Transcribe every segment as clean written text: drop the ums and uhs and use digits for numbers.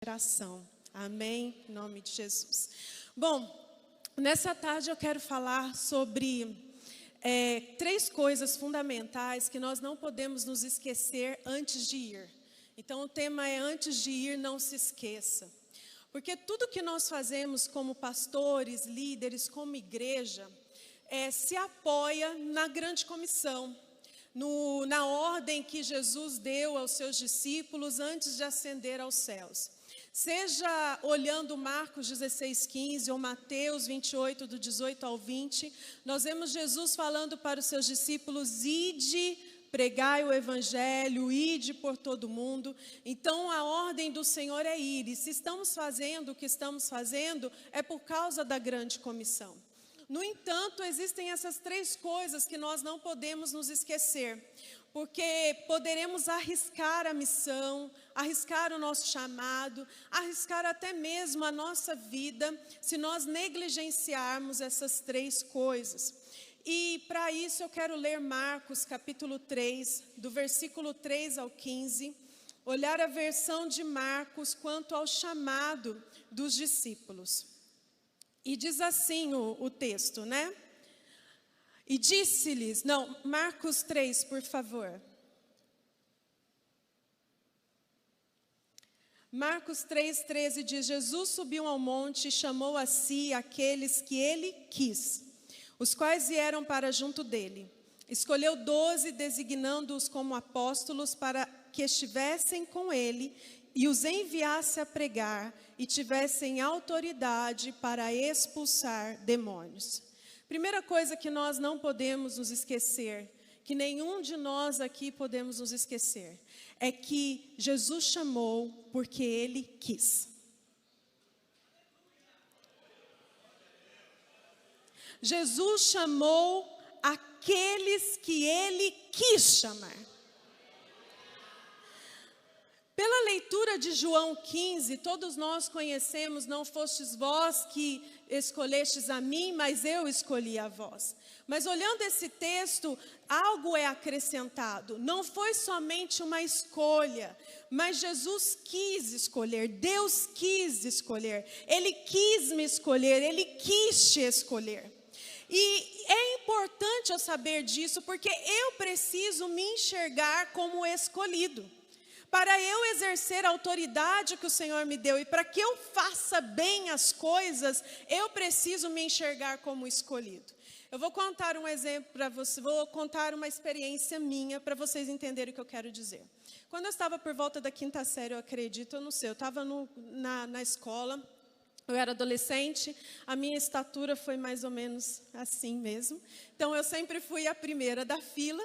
Geração. Amém? Em nome de Jesus. Bom, nessa tarde eu quero falar sobre três coisas fundamentais que nós não podemos nos esquecer antes de ir. Então o tema é: antes de ir, não se esqueça. Porque tudo que nós fazemos como pastores, líderes, como igreja, se apoia na grande comissão, na ordem que Jesus deu aos seus discípulos antes de ascender aos céus. Seja olhando Marcos 16:15 ou Mateus 28, do 18 ao 20, nós vemos Jesus falando para os seus discípulos: ide, pregai o evangelho, ide por todo mundo. Então a ordem do Senhor é ir, e se estamos fazendo o que estamos fazendo, é por causa da grande comissão. No entanto, existem essas três coisas que nós não podemos nos esquecer, porque poderemos arriscar a missão, arriscar o nosso chamado, arriscar até mesmo a nossa vida, se nós negligenciarmos essas três coisas. E para isso eu quero ler Marcos capítulo 3, do versículo 3 ao 15, olhar a versão de Marcos quanto ao chamado dos discípulos. E diz assim o texto, né? E disse-lhes, Marcos 3, por favor. Marcos 3:13 diz: Jesus subiu ao monte e chamou a si aqueles que ele quis, os quais vieram para junto dele. Escolheu 12, designando-os como apóstolos, para que estivessem com ele e os enviasse a pregar e tivessem autoridade para expulsar demônios. Primeira coisa que nós não podemos nos esquecer, que nenhum de nós aqui podemos nos esquecer, é que Jesus chamou porque Ele quis. Jesus chamou aqueles que Ele quis chamar. Pela leitura de João 15, todos nós conhecemos: não fostes vós que escolhestes a mim, mas eu escolhi a vós. Mas olhando esse texto, algo é acrescentado. Não foi somente uma escolha, mas Jesus quis escolher, Deus quis escolher. Ele quis me escolher, Ele quis te escolher. E é importante eu saber disso, porque eu preciso me enxergar como escolhido. Para eu exercer a autoridade que o Senhor me deu e para que eu faça bem as coisas, eu preciso me enxergar como escolhido. Eu vou contar um exemplo para você, vou contar uma experiência minha para vocês entenderem o que eu quero dizer. Quando eu estava por volta da 5ª série, eu acredito, eu não sei, eu estava na escola, eu era adolescente, a minha estatura foi mais ou menos assim mesmo. Então, eu sempre fui a primeira da fila.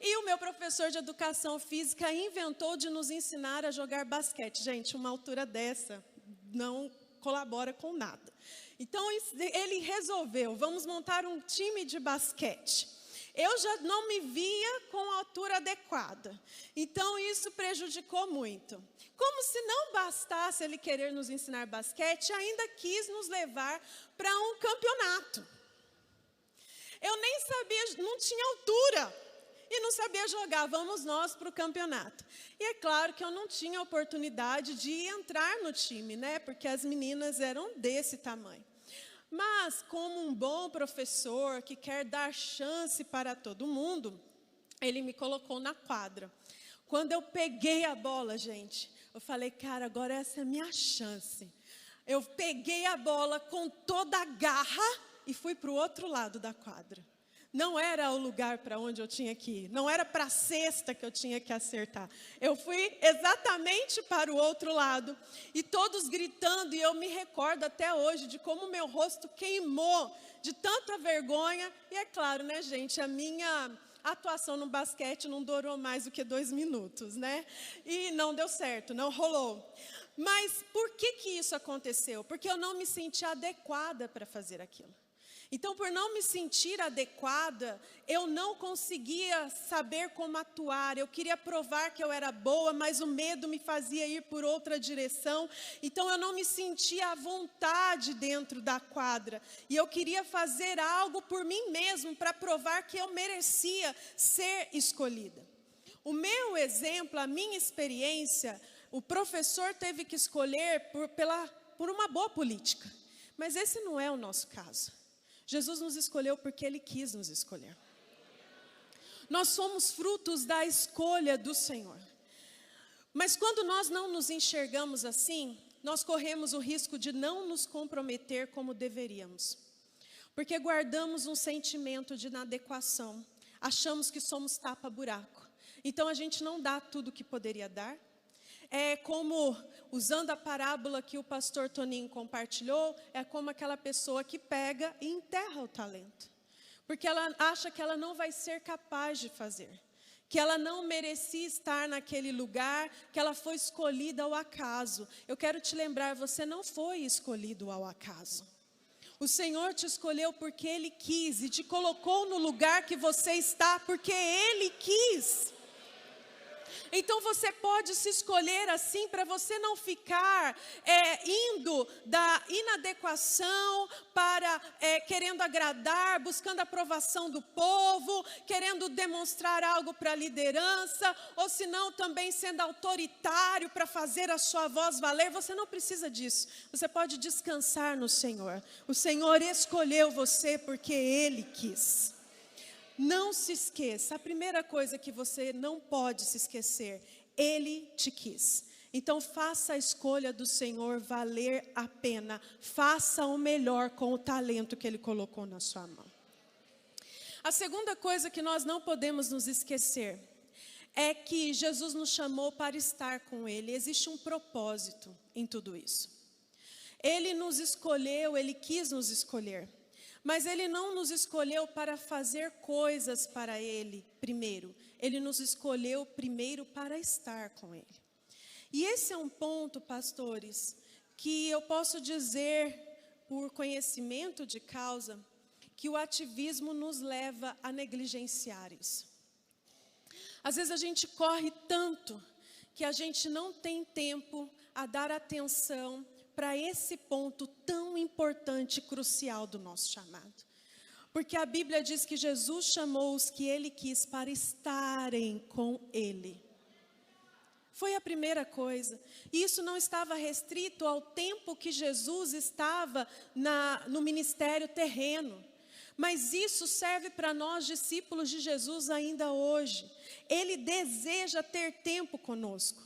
E o meu professor de educação física inventou de nos ensinar a jogar basquete. Gente, uma altura dessa não colabora com nada. Então, ele resolveu: vamos montar um time de basquete. Eu já não me via com a altura adequada. Então, isso prejudicou muito. Como se não bastasse ele querer nos ensinar basquete, ainda quis nos levar para um campeonato. Eu nem sabia, não tinha altura e não sabia jogar. Vamos nós para o campeonato. E é claro que eu não tinha oportunidade de entrar no time, né? Porque as meninas eram desse tamanho. Mas, como um bom professor que quer dar chance para todo mundo, ele me colocou na quadra. Quando eu peguei a bola, gente, eu falei: cara, agora essa é a minha chance. Eu peguei a bola com toda a garra e fui para o outro lado da quadra. Não era o lugar para onde eu tinha que ir, não era para a cesta que eu tinha que acertar. Eu fui exatamente para o outro lado, e todos gritando, e eu me recordo até hoje de como meu rosto queimou de tanta vergonha. E é claro, né, gente, a minha atuação no basquete não durou mais do que 2 minutos, né? E não deu certo, não rolou. Mas por que isso aconteceu? Porque eu não me senti adequada para fazer aquilo. Então, por não me sentir adequada, eu não conseguia saber como atuar. Eu queria provar que eu era boa, mas o medo me fazia ir por outra direção. Então, eu não me sentia à vontade dentro da quadra. E eu queria fazer algo por mim mesmo para provar que eu merecia ser escolhida. O meu exemplo, a minha experiência, o professor teve que escolher por uma boa política. Mas esse não é o nosso caso. Jesus nos escolheu porque Ele quis nos escolher. Nós somos frutos da escolha do Senhor. Mas quando nós não nos enxergamos assim, nós corremos o risco de não nos comprometer como deveríamos. Porque guardamos um sentimento de inadequação. Achamos que somos tapa-buraco. Então a gente não dá tudo o que poderia dar. É como, usando a parábola que o pastor Toninho compartilhou, é como aquela pessoa que pega e enterra o talento. Porque ela acha que ela não vai ser capaz de fazer. Que ela não merecia estar naquele lugar, que ela foi escolhida ao acaso. Eu quero te lembrar, você não foi escolhido ao acaso. O Senhor te escolheu porque Ele quis e te colocou no lugar que você está porque Ele quis. Então você pode se escolher assim para você não ficar indo da inadequação para querendo agradar, buscando a aprovação do povo, querendo demonstrar algo para a liderança, ou se não também sendo autoritário para fazer a sua voz valer. Você não precisa disso. Você pode descansar no Senhor. O Senhor escolheu você porque Ele quis. Não se esqueça, a primeira coisa que você não pode se esquecer, Ele te quis. Então faça a escolha do Senhor valer a pena. Faça o melhor com o talento que Ele colocou na sua mão. A segunda coisa que nós não podemos nos esquecer é que Jesus nos chamou para estar com Ele. Existe um propósito em tudo isso. Ele nos escolheu, Ele quis nos escolher. Mas Ele não nos escolheu para fazer coisas para Ele primeiro. Ele nos escolheu primeiro para estar com Ele. E esse é um ponto, pastores, que eu posso dizer por conhecimento de causa, que o ativismo nos leva a negligenciar isso. Às vezes a gente corre tanto que a gente não tem tempo a dar atenção para esse ponto tão importante e crucial do nosso chamado. Porque a Bíblia diz que Jesus chamou os que Ele quis para estarem com Ele. Foi a primeira coisa. E isso não estava restrito ao tempo que Jesus estava no ministério terreno. Mas isso serve para nós, discípulos de Jesus, ainda hoje. Ele deseja ter tempo conosco.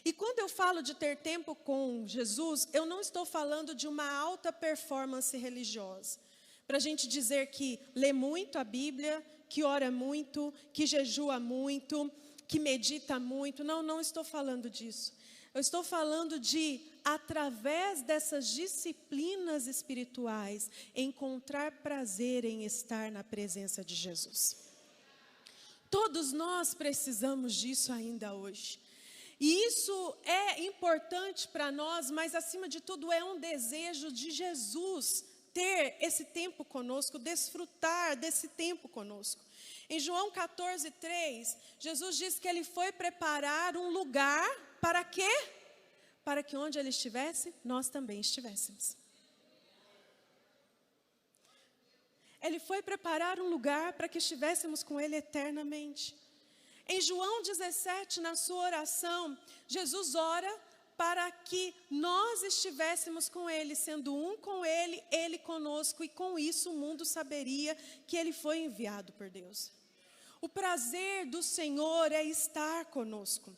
E quando eu falo de ter tempo com Jesus, eu não estou falando de uma alta performance religiosa. Para a gente dizer que lê muito a Bíblia, que ora muito, que jejua muito, que medita muito. Não estou falando disso. Eu estou falando de, através dessas disciplinas espirituais, encontrar prazer em estar na presença de Jesus. Todos nós precisamos disso ainda hoje. E isso é importante para nós, mas acima de tudo é um desejo de Jesus ter esse tempo conosco, desfrutar desse tempo conosco. Em João 14:3, Jesus diz que Ele foi preparar um lugar para quê? Para que onde Ele estivesse, nós também estivéssemos. Ele foi preparar um lugar para que estivéssemos com Ele eternamente. Em João 17, na sua oração, Jesus ora para que nós estivéssemos com Ele, sendo um com Ele, Ele conosco, e com isso o mundo saberia que Ele foi enviado por Deus. O prazer do Senhor é estar conosco.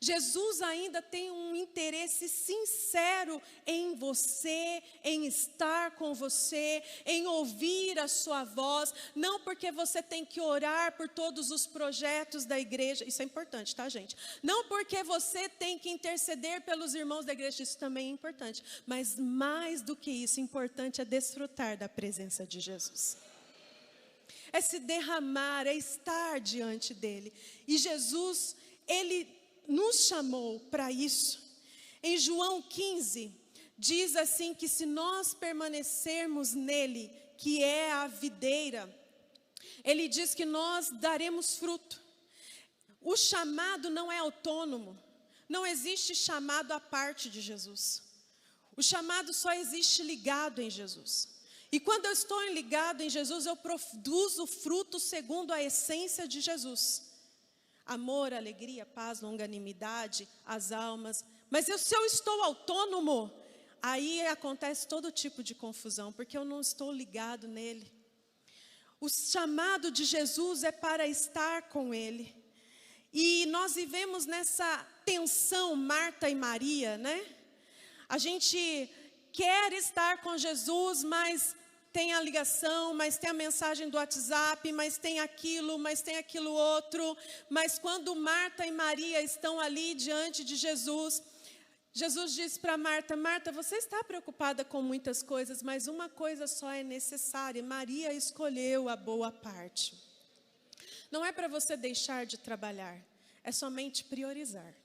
Jesus ainda tem um interesse sincero em você, em estar com você, em ouvir a sua voz, não porque você tem que orar por todos os projetos da igreja, isso é importante, tá, gente? Não porque você tem que interceder pelos irmãos da igreja, isso também é importante, mas mais do que isso, importante é desfrutar da presença de Jesus. É se derramar, é estar diante dele. E Jesus, Ele nos chamou para isso. Em João 15, diz assim que se nós permanecermos nele, que é a videira, Ele diz que nós daremos fruto. O chamado não é autônomo. Não existe chamado à parte de Jesus. O chamado só existe ligado em Jesus. E quando eu estou ligado em Jesus, eu produzo fruto segundo a essência de Jesus. amor, alegria, paz, longanimidade, as almas. Mas se eu estou autônomo, aí acontece todo tipo de confusão, porque eu não estou ligado nele. O chamado de Jesus é para estar com ele. E nós vivemos nessa tensão, Marta e Maria, né? A gente quer estar com Jesus, mas tem a ligação, mas tem a mensagem do WhatsApp, mas tem aquilo outro. Mas quando Marta e Maria estão ali diante de Jesus, Jesus diz para Marta: Marta, você está preocupada com muitas coisas, mas uma coisa só é necessária. Maria escolheu a boa parte. Não é para você deixar de trabalhar, é somente priorizar.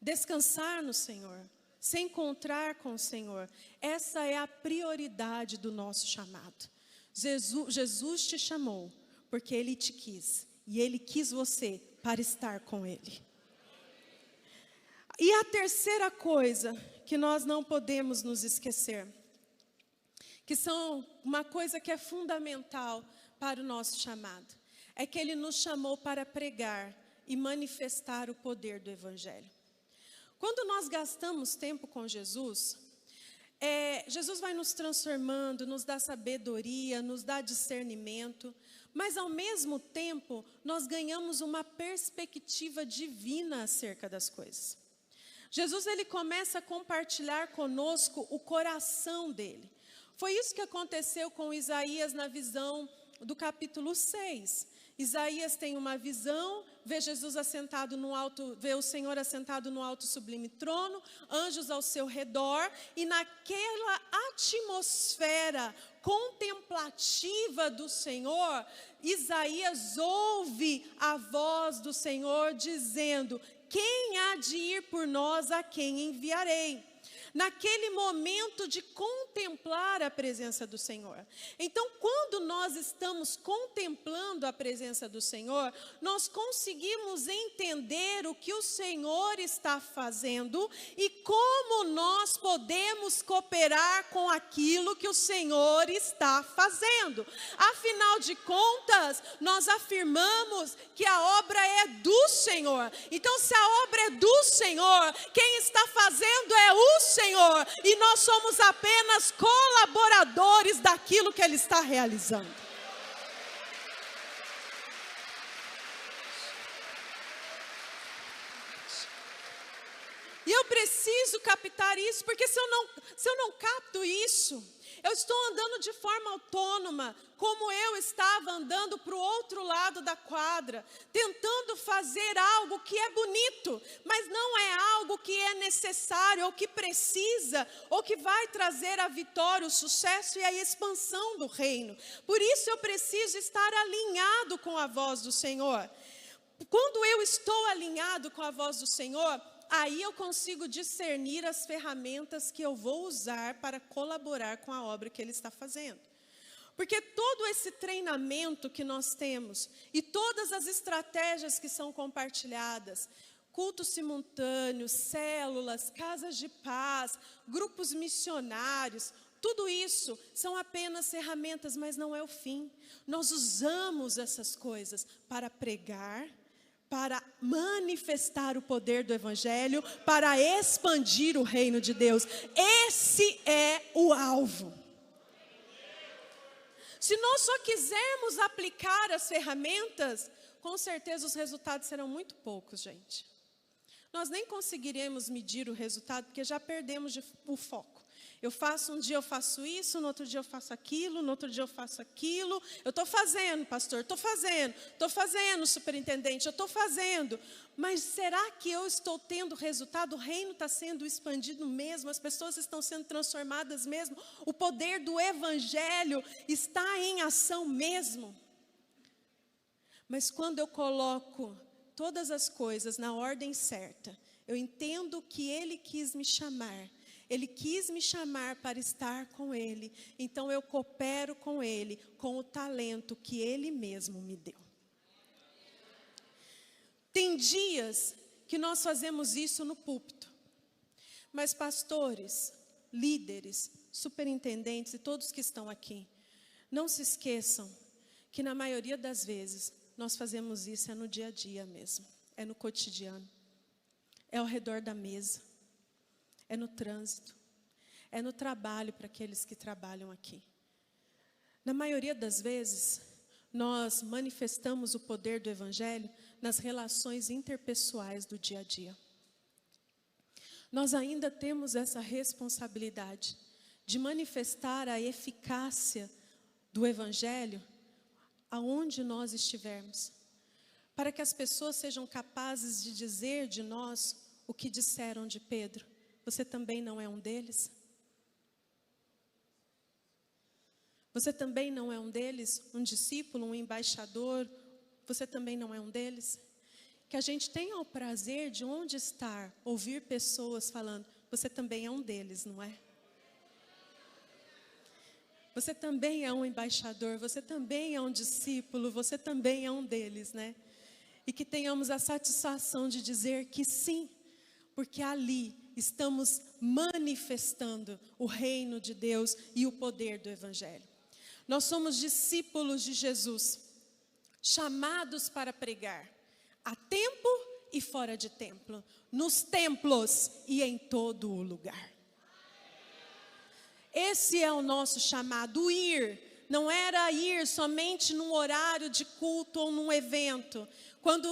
Descansar no Senhor, se encontrar com o Senhor. Essa é a prioridade do nosso chamado. Jesus te chamou porque Ele te quis. E Ele quis você para estar com Ele. E a terceira coisa que nós não podemos nos esquecer, que são uma coisa que é fundamental para o nosso chamado, é que Ele nos chamou para pregar e manifestar o poder do Evangelho. Quando nós gastamos tempo com Jesus, Jesus vai nos transformando, nos dá sabedoria, nos dá discernimento, mas ao mesmo tempo nós ganhamos uma perspectiva divina acerca das coisas. Jesus, ele começa a compartilhar conosco o coração dele. Foi isso que aconteceu com Isaías na visão do capítulo 6. Isaías tem uma visão, vê Jesus assentado no alto, vê o Senhor assentado no alto sublime trono, anjos ao seu redor, e naquela atmosfera contemplativa do Senhor, Isaías ouve a voz do Senhor dizendo: quem há de ir por nós, a quem enviarei? Naquele momento de contemplar a presença do Senhor. Então, quando nós estamos contemplando a presença do Senhor, nós conseguimos entender o que o Senhor está fazendo e como nós podemos cooperar com aquilo que o Senhor está fazendo. Afinal de contas, nós afirmamos que a obra é do Senhor. Então, se a obra é do Senhor, quem está fazendo é o Senhor, e nós somos apenas colaboradores daquilo que Ele está realizando. E eu preciso captar isso, porque se eu não capto isso, eu estou andando de forma autônoma, como eu estava andando para o outro lado da quadra, tentando fazer algo que é bonito, mas não é algo que é necessário, ou que precisa, ou que vai trazer a vitória, o sucesso e a expansão do reino. Por isso eu preciso estar alinhado com a voz do Senhor. Quando eu estou alinhado com a voz do Senhor, aí eu consigo discernir as ferramentas que eu vou usar para colaborar com a obra que Ele está fazendo. Porque todo esse treinamento que nós temos e todas as estratégias que são compartilhadas, cultos simultâneos, células, casas de paz, grupos missionários, tudo isso são apenas ferramentas, mas não é o fim. Nós usamos essas coisas para pregar, para manifestar o poder do Evangelho, para expandir o reino de Deus. Esse é o alvo. Se nós só quisermos aplicar as ferramentas, com certeza os resultados serão muito poucos, gente. Nós nem conseguiremos medir o resultado, porque já perdemos o foco. Um dia eu faço isso, no outro dia eu faço aquilo, no outro dia eu faço aquilo. Eu estou fazendo, pastor, estou fazendo, superintendente, eu estou fazendo. Mas será que eu estou tendo resultado? O reino está sendo expandido mesmo, as pessoas estão sendo transformadas mesmo, o poder do Evangelho está em ação mesmo. Mas quando eu coloco todas as coisas na ordem certa, eu entendo que Ele quis me chamar. Ele quis me chamar para estar com Ele. Então eu coopero com Ele, com o talento que Ele mesmo me deu. Tem dias que nós fazemos isso no púlpito. Mas pastores, líderes, superintendentes e todos que estão aqui, não se esqueçam que na maioria das vezes nós fazemos isso no dia a dia mesmo, é no cotidiano, é ao redor da mesa, é no trânsito, é no trabalho para aqueles que trabalham aqui. Na maioria das vezes, nós manifestamos o poder do Evangelho nas relações interpessoais do dia a dia. Nós ainda temos essa responsabilidade de manifestar a eficácia do Evangelho aonde nós estivermos, para que as pessoas sejam capazes de dizer de nós o que disseram de Pedro. Você também não é um deles? Você também não é um deles? Um discípulo, um embaixador? Você também não é um deles? Que a gente tenha o prazer de onde estar, ouvir pessoas falando, você também é um deles, não é? Você também é um embaixador, você também é um discípulo, você também é um deles, né? E que tenhamos a satisfação de dizer que sim, porque ali estamos manifestando o reino de Deus e o poder do Evangelho. Nós somos discípulos de Jesus, chamados para pregar, a tempo e fora de templo, nos templos e em todo o lugar. Esse é o nosso chamado, o ir. Não era ir somente num horário de culto ou num evento. Quando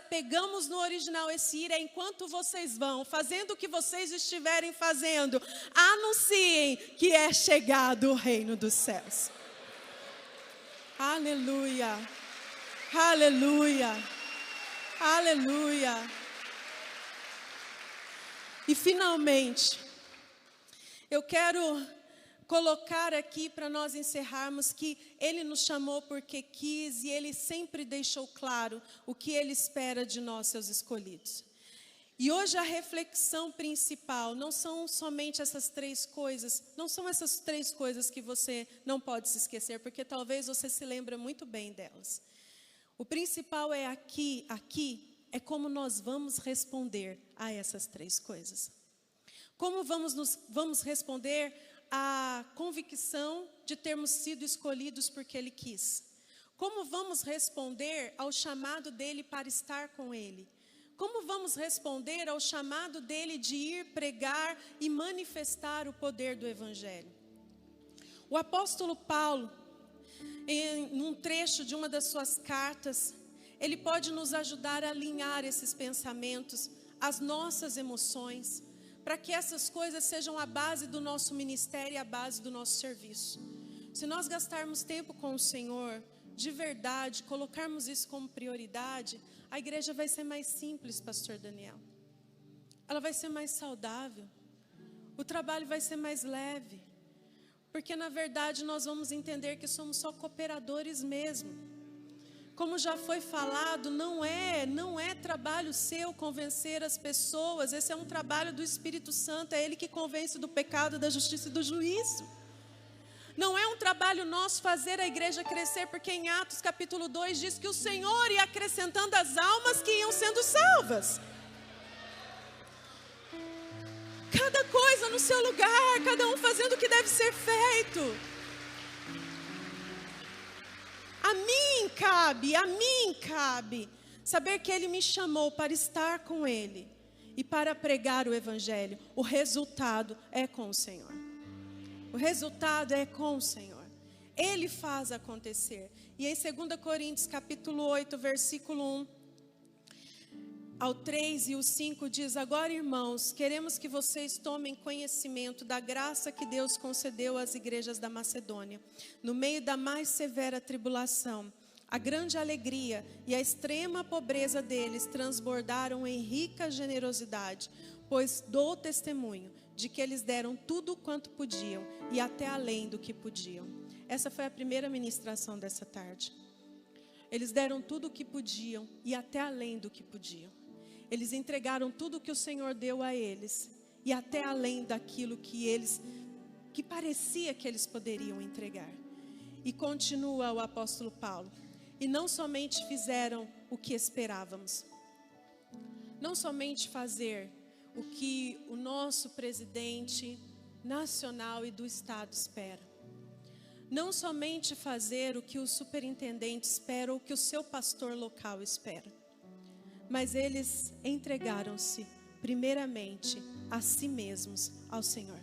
pegamos no original, esse ir é enquanto vocês vão, fazendo o que vocês estiverem fazendo, anunciem que é chegado o reino dos céus. Aleluia, aleluia, aleluia. E finalmente, eu quero colocar aqui para nós encerrarmos que Ele nos chamou porque quis e Ele sempre deixou claro o que Ele espera de nós, seus escolhidos. E hoje a reflexão principal não são somente essas três coisas, não são essas três coisas que você não pode se esquecer, porque talvez você se lembre muito bem delas. O principal é aqui é como nós vamos responder a essas três coisas. Como vamos responder à convicção de termos sido escolhidos porque Ele quis? Como vamos responder ao chamado dEle para estar com Ele? Como vamos responder ao chamado dEle de ir pregar e manifestar o poder do Evangelho? O apóstolo Paulo, em um trecho de uma das suas cartas, ele pode nos ajudar a alinhar esses pensamentos, as nossas emoções, para que essas coisas sejam a base do nosso ministério e a base do nosso serviço. Se nós gastarmos tempo com o Senhor, de verdade, colocarmos isso como prioridade, a igreja vai ser mais simples, pastor Daniel. Ela vai ser mais saudável. O trabalho vai ser mais leve. Porque na verdade nós vamos entender que somos só cooperadores mesmo. Como já foi falado, não é trabalho seu convencer as pessoas. Esse é um trabalho do Espírito Santo, é Ele que convence do pecado, da justiça e do juízo. Não é um trabalho nosso fazer a igreja crescer, porque em Atos capítulo 2 diz que o Senhor ia acrescentando as almas que iam sendo salvas. Cada coisa no seu lugar, cada um fazendo o que deve ser feito. A mim cabe saber que Ele me chamou para estar com Ele e para pregar o Evangelho. O resultado é com o Senhor. O resultado é com o Senhor. Ele faz acontecer. E em 2 Coríntios capítulo 8, versículo 1 ao 3 e o 5 diz: agora, irmãos, queremos que vocês tomem conhecimento da graça que Deus concedeu às igrejas da Macedônia. No meio da mais severa tribulação, a grande alegria e a extrema pobreza deles transbordaram em rica generosidade, pois dou testemunho de que eles deram tudo quanto podiam e até além do que podiam. Essa foi a primeira ministração dessa tarde. Eles deram tudo o que podiam e até além do que podiam. Eles entregaram tudo o que o Senhor deu a eles e até além daquilo que parecia que eles poderiam entregar. E continua o apóstolo Paulo: e não somente fizeram o que esperávamos, não somente fazer o que o nosso presidente nacional e do estado espera. não somente fazer o que o superintendente espera ou o que o seu pastor local espera, mas eles entregaram-se primeiramente a si mesmos ao Senhor.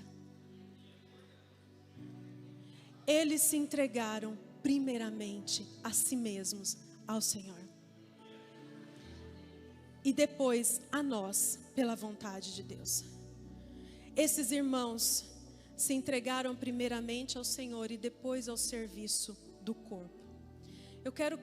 Eles se entregaram primeiramente a si mesmos ao Senhor. E depois a nós, pela vontade de Deus. Esses irmãos se entregaram primeiramente ao Senhor e depois ao serviço do corpo. Eu quero